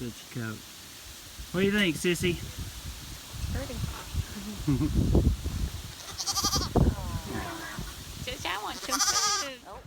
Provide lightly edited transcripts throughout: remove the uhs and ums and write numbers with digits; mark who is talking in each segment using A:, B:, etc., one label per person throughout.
A: such a coat. What do you think, Sissy?
B: Pretty. Just I want some food. Oh.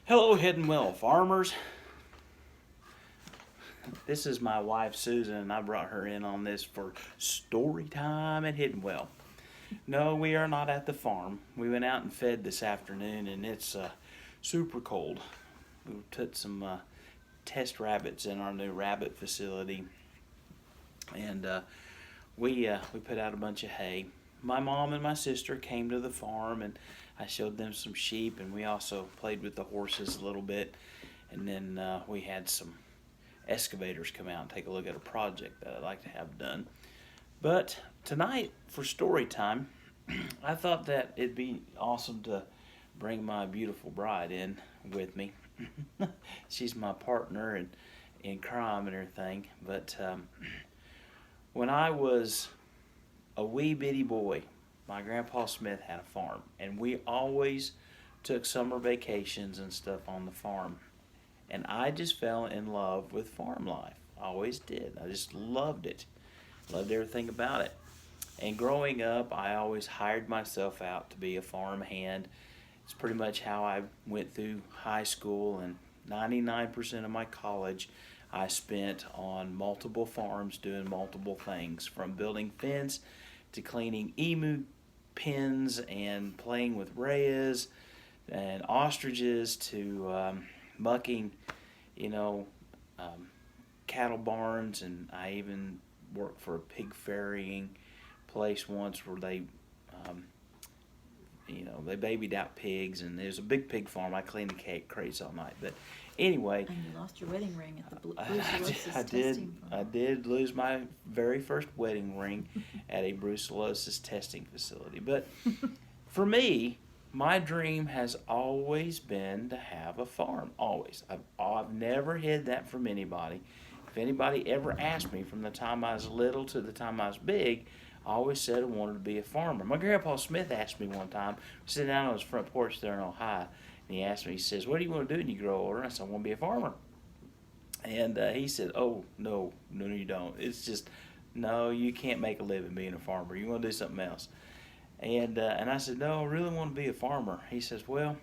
A: Hello, Hidden Well farmers. This is my wife Susan, and I brought her in on this for story time at Hidden Well. No, we are not at the farm. We went out and fed this afternoon, and it's super cold. We took some test rabbits in our new rabbit facility, and we put out a bunch of hay. My mom and my sister came to the farm, and I showed them some sheep, and we also played with the horses a little bit, and then we had some excavators come out and take a look at a project that I'd like to have done. But tonight, for story time, I thought that it'd be awesome to bring my beautiful bride in with me. She's my partner in crime and everything. But when I was a wee bitty boy, my grandpa Smith had a farm, and we always took summer vacations and stuff on the farm. And I just fell in love with farm life. I always did. I just loved it. Loved everything about it. And growing up, I always hired myself out to be a farm hand. It's pretty much how I went through high school, and 99% of my college I spent on multiple farms doing multiple things, from building fence to cleaning emu pens and playing with rayas and ostriches to mucking, cattle barns, and I even worked for a pig ferrying place once where they babied out pigs, and there's a big pig farm. I cleaned the crates all night, but anyway.
C: And you lost your wedding ring at the brucellosis testing farm.
A: I did lose my very first wedding ring at a brucellosis testing facility. But for me, my dream has always been to have a farm. Always. I've never hid that from anybody. If anybody ever asked me from the time I was little to the time I was big, I always said I wanted to be a farmer. My grandpa Smith asked me one time, sitting down on his front porch there in Ohio, and he asked me, he says, "What do you want to do when you grow older?" And I said, "I want to be a farmer." And he said, "Oh, no, you don't. It's just, no, you can't make a living being a farmer. You want to do something else." And I said, "No, I really want to be a farmer." He says, "Well,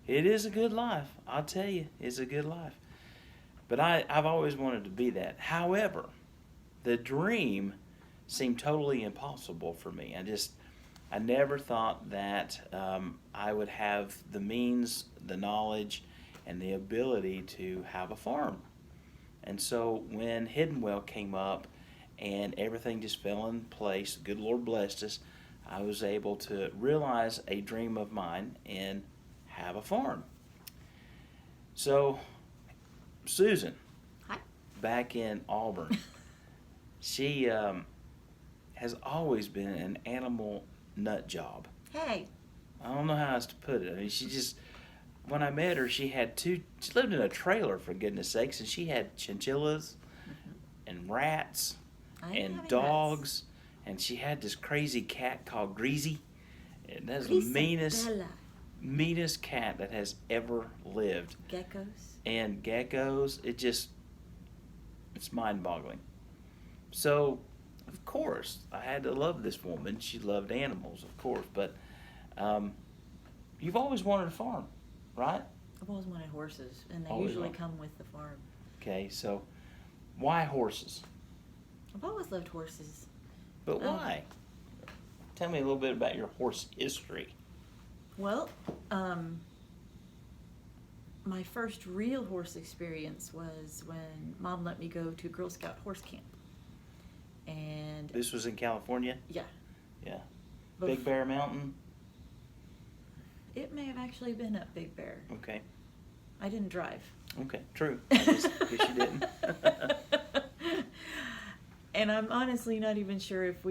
A: it is a good life. I'll tell you, it's a good life." But I've always wanted to be that. However, the dream seemed totally impossible for me. I never thought that I would have the means, the knowledge, and the ability to have a farm. And so when Hidden Well came up and everything just fell in place, the good Lord blessed us, I was able to realize a dream of mine and have a farm. So, Susan,
C: Hi.
A: back in Auburn, she has always been an animal nut job.
C: Hey.
A: I don't know how else to put it. I mean, when I met her, she lived in a trailer, for goodness sakes, and she had chinchillas and rats and dogs.
C: Rats.
A: And she had this crazy cat called Greasy. And that's the meanest cat that has ever lived. Geckos. It's mind-boggling. So, of course, I had to love this woman. She loved animals, of course. But you've always wanted a farm, right?
C: I've always wanted horses, and they
A: Always
C: usually
A: wanted.
C: come with the farm.
A: Okay, so why horses?
C: I've always loved horses.
A: But why? Tell me a little bit about your horse history.
C: Well, my first real horse experience was when Mom let me go to Girl Scout horse camp. And
A: This was in California?
C: yeah.
A: Yeah. Big Bear Mountain?
C: It may have actually been up Big Bear.
A: Okay.
C: I didn't drive.
A: Okay, true. I guess you didn't.
C: And I'm honestly not even sure if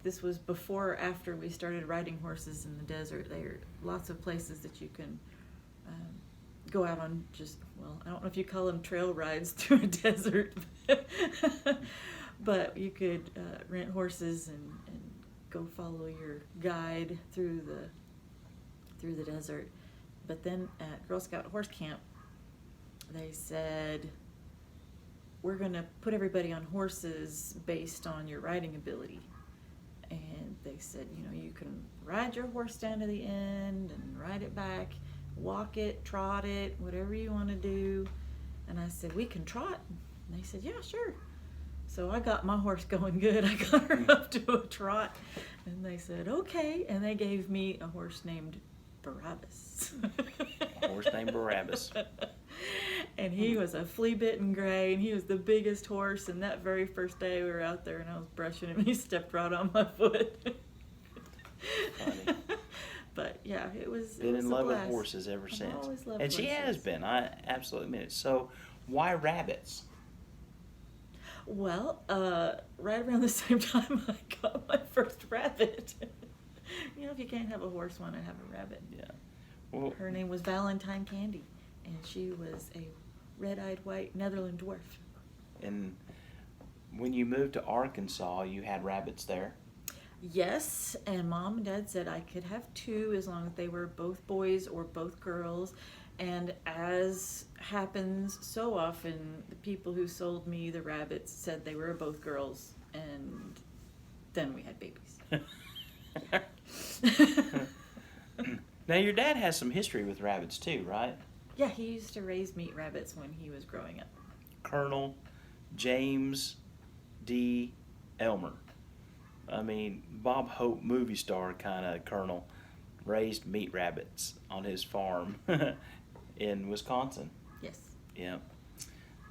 C: this was before or after we started riding horses in the desert. There are lots of places that you can go out on I don't know if you call them trail rides through a desert, but you could rent horses and go follow your guide through the desert. But then at Girl Scout horse camp, they said, we're going to put everybody on horses based on your riding ability. And they said, you know, you can ride your horse down to the end and ride it back, walk it, trot it, whatever you want to do. And I said, we can trot. And they said, yeah, sure. So I got my horse going good. I got her up to a trot. And they said, okay. And they gave me a horse named Barabbas.
A: A horse named Barabbas.
C: And he was a flea-bitten gray, and he was the biggest horse. And that very first day we were out there, and I was brushing him, and he stepped right on my foot.
A: Funny.
C: But yeah, it was.
A: Been
C: it was
A: in
C: a
A: love with
C: blast.
A: horses ever
C: I've
A: since.
C: always loved
A: And she has
C: horses.
A: been. I absolutely mean it. So, why rabbits?
C: Well, right around the same time I got my first rabbit. You know, if you can't have a horse, why not have a rabbit?
A: Yeah. Well,
C: Her name was Valentine Candy, and she was a red-eyed white Netherland dwarf.
A: and when you moved to Arkansas, you had rabbits there.
C: Yes, and Mom and Dad said I could have two as long as they were both boys or both girls. And as happens so often, the people who sold me the rabbits said they were both girls, and then we had babies.
A: Now, your dad has some history with rabbits too, right?
C: Yeah, he used to raise meat rabbits when he was growing up.
A: Colonel James D. Elmer. I mean, Bob Hope, movie star kind of colonel, raised meat rabbits on his farm in Wisconsin.
C: Yes.
A: Yeah.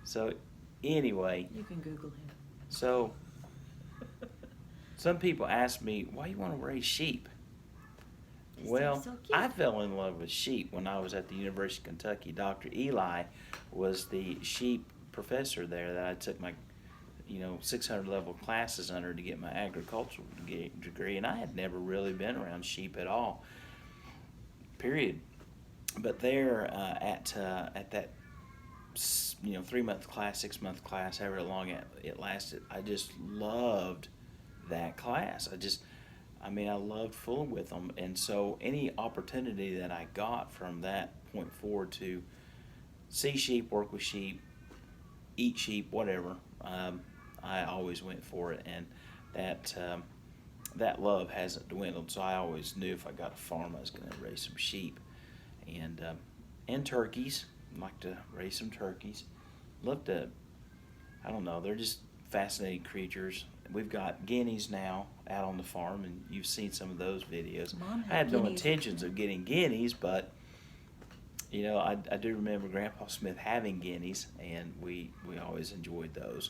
A: So, anyway,
C: You can Google him.
A: so some people ask me, why you want to raise sheep?
C: They
A: Well,
C: seem so cute.
A: I fell in love with sheep when I was at the University of Kentucky. Dr. Eli was the sheep professor there that I took my 600 level classes under to get my agricultural degree, and I had never really been around sheep at all, period. But there at that 3-month class, 6-month class, however long it lasted, I just loved that class. I loved fooling with them, and so any opportunity that I got from that point forward to see sheep, work with sheep, eat sheep, whatever, I always went for it, and that love hasn't dwindled. So I always knew if I got a farm, I was going to raise some sheep, and turkeys. I'd like to raise some turkeys. Love to. I don't know. They're just fascinating creatures. We've got guineas now out on the farm, and you've seen some of those videos.
C: Mom had
A: I had no
C: guineas.
A: intentions of getting guineas, but I do remember Grandpa Smith having guineas, and we always enjoyed those.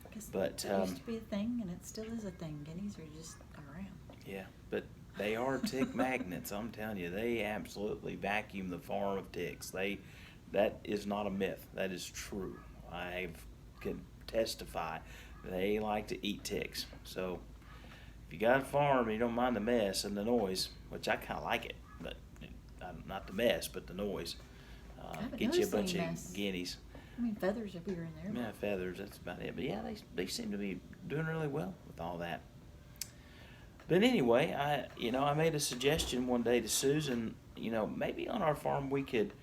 C: Because
A: But,
C: it used to be a thing, and it still is a thing. Guineas are just around.
A: Yeah, but they are tick magnets. I'm telling you, they absolutely vacuum the farm of ticks. That is not a myth. That is true. I can testify. They like to eat ticks. So if you got a farm and you don't mind the mess and the noise, which I kind of like it, but not the mess, but the noise,
C: haven't
A: get you a
C: noticed
A: bunch
C: any
A: of
C: mess.
A: guineas.
C: I mean, feathers if we were in there.
A: Yeah, feathers, that's about it. But yeah, they seem to be doing really well with all that. But anyway, I made a suggestion one day to Susan, maybe on our farm we could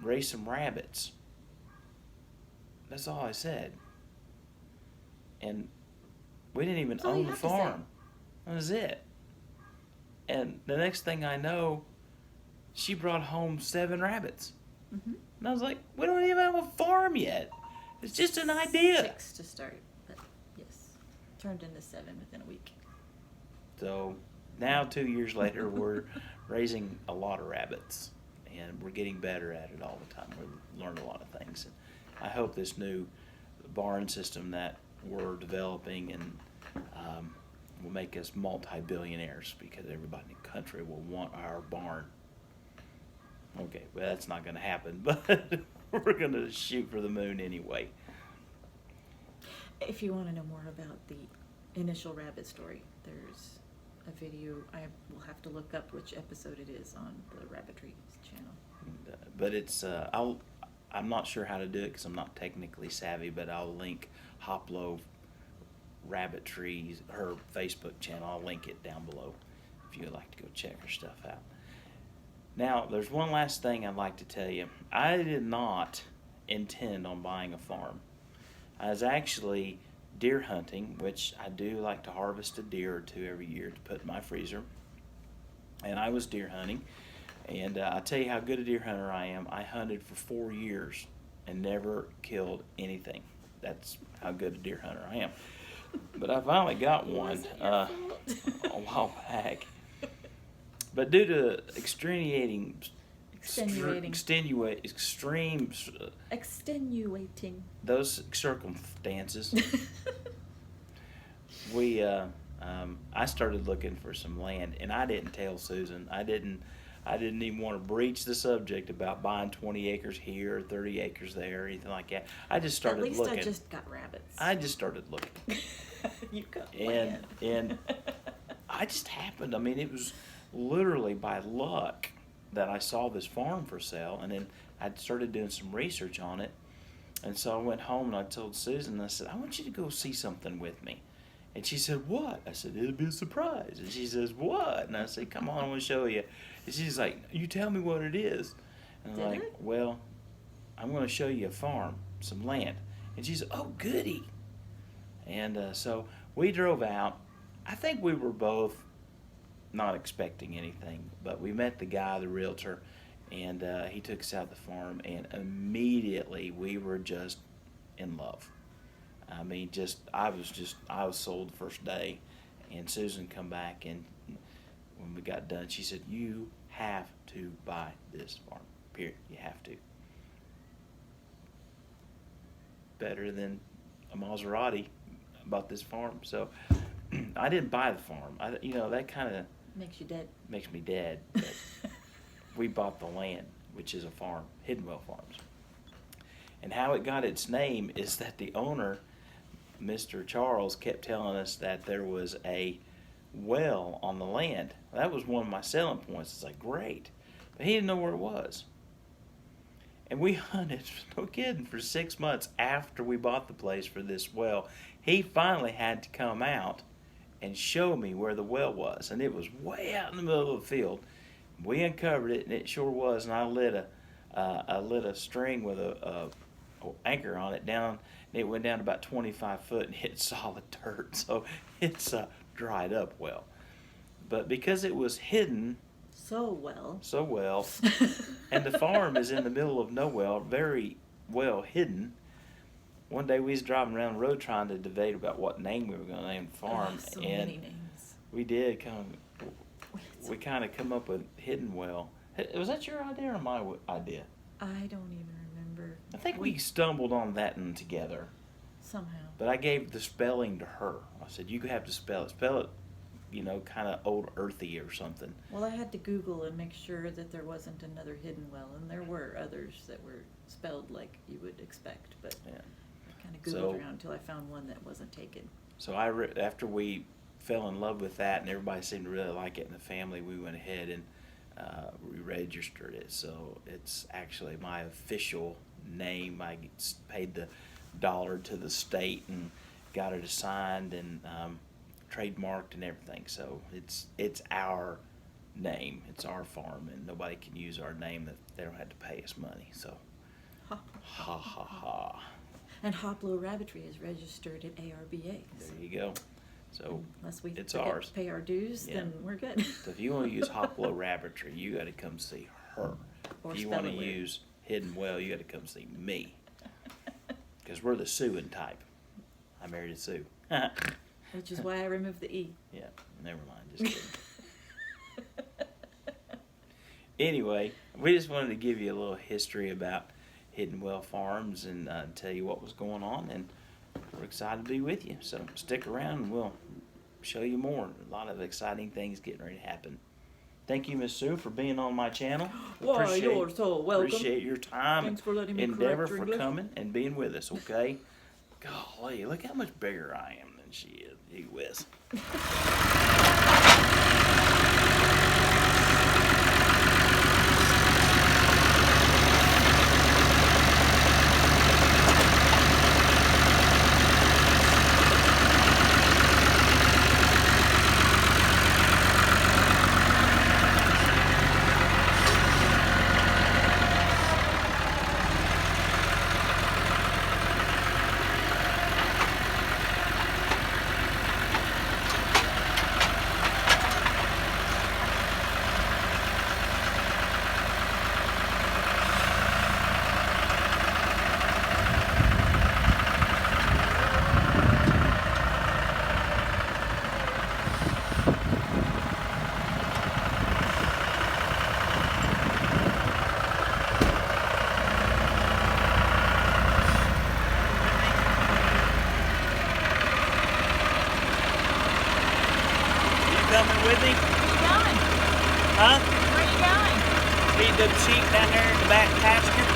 A: raise some rabbits. That's all I said. And we didn't even
C: That's all you
A: own the
C: have to say.
A: farm. That was it. And the next thing I know, she brought home 7 rabbits.
C: Mm-hmm.
A: And I was like, we don't even have a farm yet. It's just an idea.
C: 6 to start, but yes, turned into 7 within a week.
A: So now 2 years later, we're raising a lot of rabbits, and we're getting better at it all the time. We've learned a lot of things. And I hope this new barn system that we're developing and will make us multi-billionaires, because everybody in the country will want our barn. Okay, well, that's not going to happen, but we're going to shoot for the moon anyway.
C: If you want to know more about the initial rabbit story, there's a video. I will have to look up which episode it is on the Rabbitry channel.
A: But it's I'm not sure how to do it because I'm not technically savvy, but I'll link Hoplo Rabbitry, her Facebook channel. I'll link it down below if you'd like to go check her stuff out. Now, there's one last thing I'd like to tell you. I did not intend on buying a farm. I was actually deer hunting, which I do like to harvest a deer or two every year to put in my freezer. And I was deer hunting, and I'll tell you how good a deer hunter I am. I hunted for 4 years and never killed anything. That's how good a deer hunter I am. But I finally got one a while back. But due to extenuating those circumstances, I started looking for some land, and I didn't tell Susan. I didn't even want to breach the subject about buying 20 acres here, 30 acres there, or anything like that. I just started looking.
C: At least I just got rabbits.
A: I just started looking.
C: You got land.
A: And I just happened. I mean, it was literally by luck that I saw this farm for sale, and then I started doing some research on it. And so I went home and I told Susan, I said, I want you to go see something with me. And she said, what? I said, it'll be a surprise. And she says, what? And I said, come on, I want to show you. And she's like, you tell me what it is. And I'm like, well, I'm going to show you a farm, some land. And she said, oh, goody. And so we drove out. I think we were both not expecting anything, but we met the guy, the realtor, and he took us out to the farm, and immediately we were just in love. I mean, I was sold the first day, and Susan come back, and when we got done, she said, you have to buy this farm, period. You have to. Better than a Maserati about this farm. So I didn't buy the farm. That kind of
C: makes you dead.
A: Makes me dead. But we bought the land, which is a farm, Hiddenwell Farms. And how it got its name is that the owner, Mr. Charles, kept telling us that there was a well on the land. That was one of my selling points. It's like, great. But he didn't know where it was. And we hunted, no kidding, for 6 months after we bought the place for this well. He finally had to come out and show me where the well was. And it was way out in the middle of the field. We uncovered it, and it sure was. And I lit a string with a anchor on it down. And it went down about 25 foot and hit solid dirt. So it's a dried up well. But because it was hidden
C: so well,
A: and the farm is in the middle of nowhere, very well hidden. One day we was driving around the road trying to debate about what name we were going to name the farm,
C: so
A: and
C: many names.
A: we did we kind of come up with Hidden Well. Was that your idea or my idea?
C: I don't even remember.
A: I think we stumbled on that one together
C: somehow.
A: But I gave the spelling to her. I said, you have to spell it, kind of old earthy or something.
C: Well, I had to Google and make sure that there wasn't another hidden well, and there were others that were spelled like you would expect, but yeah. I kind of Googled around until I found one that wasn't taken.
A: So after we fell in love with that and everybody seemed to really like it in the family, we went ahead and we registered it. So it's actually my official name. I paid the $1 to the state and got it assigned and trademarked and everything. So it's our name. It's our farm, and nobody can use our name that they don't have to pay us money. So ha ha.
C: And Hoplo Rabbitry is registered at ARBA.
A: There you go. So
C: unless we
A: it's ours.
C: To pay our dues, then we're good.
A: So if you want to use Hoplo Rabbitry, you got to come see her.
C: Or
A: if you want to use Hidden Well, you got to come see me. Because we're the suing type. I married a Sue.
C: Which is why I removed the E.
A: Yeah, never mind. Just kidding. Anyway, we just wanted to give you a little history about Hidden Well Farms and tell you what was going on, and we're excited to be with you. So stick around and we'll show you more. A lot of exciting things getting ready to happen. Thank you, Miss Sue, for being on my channel.
C: Why, you're so welcome.
A: Appreciate your time.
C: Thanks for letting me
A: Endeavor
C: correct your
A: for
C: English.
A: coming and being with us, okay? Golly, look how much bigger I am than she is. Gee whiz. with me?
B: Where you going?
A: Huh?
B: Where you going?
A: Feed them sheep down there in the back pasture.